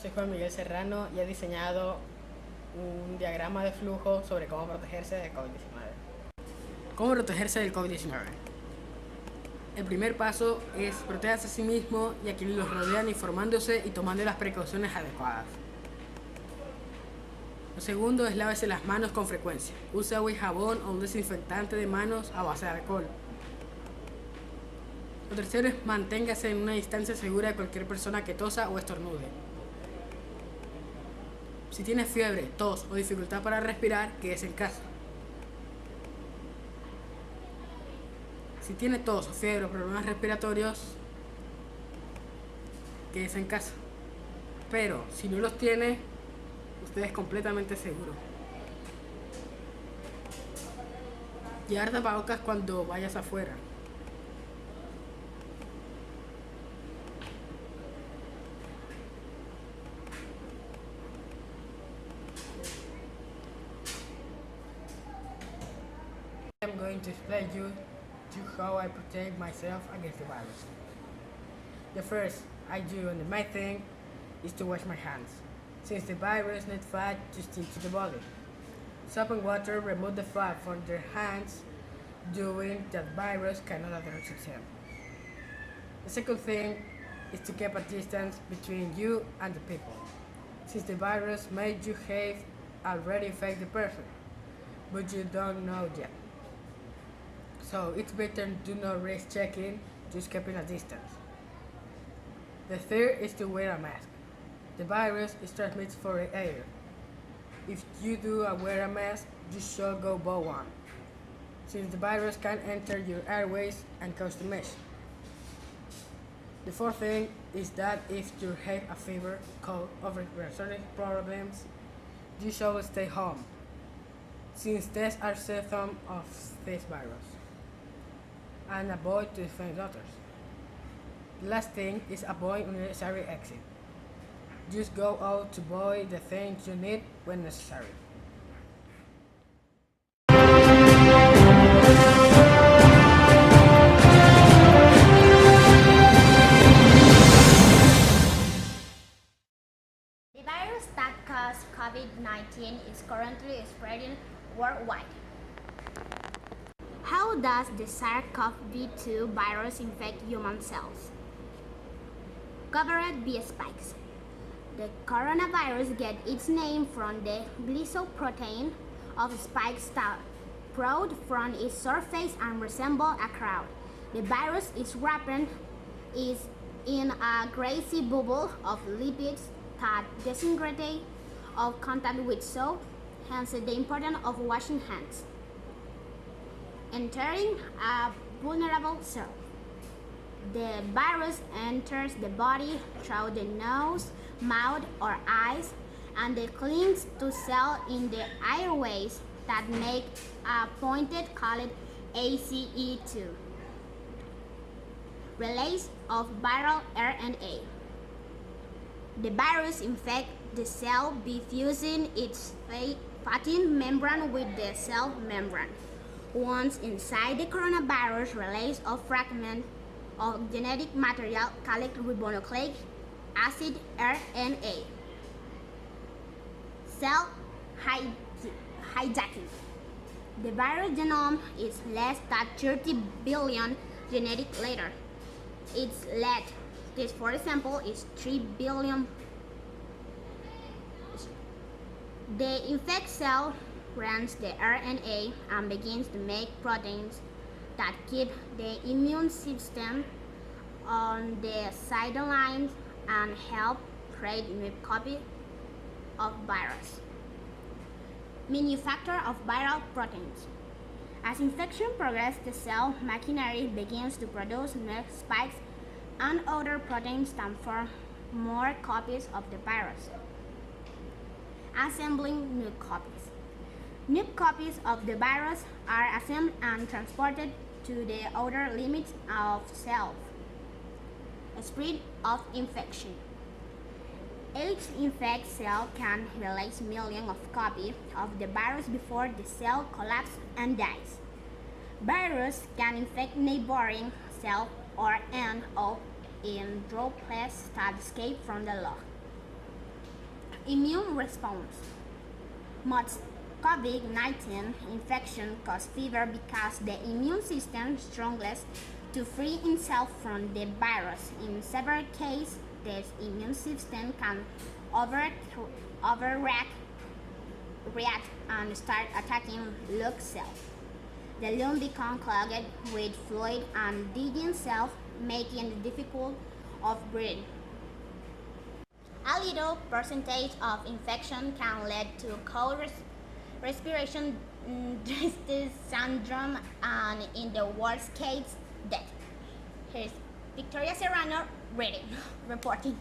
soy Juan Miguel Serrano y he diseñado un diagrama de flujo sobre cómo protegerse del COVID-19. ¿Cómo protegerse del COVID-19? El primer paso es protegerse a sí mismo y a quienes los rodean informándose y tomando las precauciones adecuadas. Lo segundo es lávese las manos con frecuencia. Use agua y jabón o un desinfectante de manos a base de alcohol. Lo tercero es manténgase en una distancia segura de cualquier persona que tosa o estornude. Si tiene fiebre, tos o dificultad para respirar, quédese en casa. Si tiene tos o fiebre o problemas respiratorios, quédese en casa. Pero si no los tiene, usted es completamente seguro. Llevar tapabocas cuando vayas afuera. I'm going to explain you how I protect myself against the virus. The first I do and the main thing is to wash my hands, since the virus needs fat to stick to the body. Soap and water remove the fat from their hands, doing that virus cannot attach itself. The second thing is to keep a distance between you and the people, since the virus may you have already infected the person, but you don't know yet. So it's better do not risk checking, just keeping a distance. The third is to wear a mask. The virus is transmitted through the air. If you do wear a mask, you should go buy one, since the virus can enter your airways and cause damage. The fourth thing is that if you have a fever, cold, or respiratory problems, you should stay home, since these are symptoms of this virus, and avoid to offend others. The last thing is avoid unnecessary exit. Just go out to buy the things you need when necessary. The virus that caused COVID-19 is currently spreading worldwide. How does the SARS-CoV-2 virus infect human cells? Covered by spikes. The coronavirus gets its name from the glycoprotein of spikes that proud from its surface and resemble a crown. The virus is wrapped in a greasy bubble of lipids that disintegrate on contact with soap, hence the importance of washing hands. Entering a vulnerable cell. The virus enters the body through the nose, mouth, or eyes, and it clings to cells in the airways that make a pointed called ACE2. Release of viral RNA. The virus infects the cell by fusing its fatty membrane with the cell membrane. Once inside the coronavirus, release of fragments of genetic material called ribonucleic acid RNA. Cell hijacking. The virus genome is less than 30 billion genetic letters. Its length, this for example, is 3 billion. The infected cell runs the RNA and begins to make proteins that keep the immune system on the sidelines and help create new copies of virus. Manufacture of viral proteins. As infection progresses, the cell machinery begins to produce new spikes and other proteins that form more copies of the virus. Assembling new copies. New copies of the virus are assembled and transported to the outer limits of cells. Spread of infection. Each infected cell can release millions of copies of the virus before the cell collapses and dies. Virus can infect neighboring cells or end up in droplets that escape from the lung. Immune response. Most COVID-19 infection cause fever because the immune system struggles to free itself from the virus. In several cases, the immune system can overreact and start attacking lung cells. The lung becomes clogged with fluid and digging cells, making it difficult of breathing. A little percentage of infection can lead to cold respiration distress syndrome and, in the worst case, death. Here's Victoria Serrano reporting.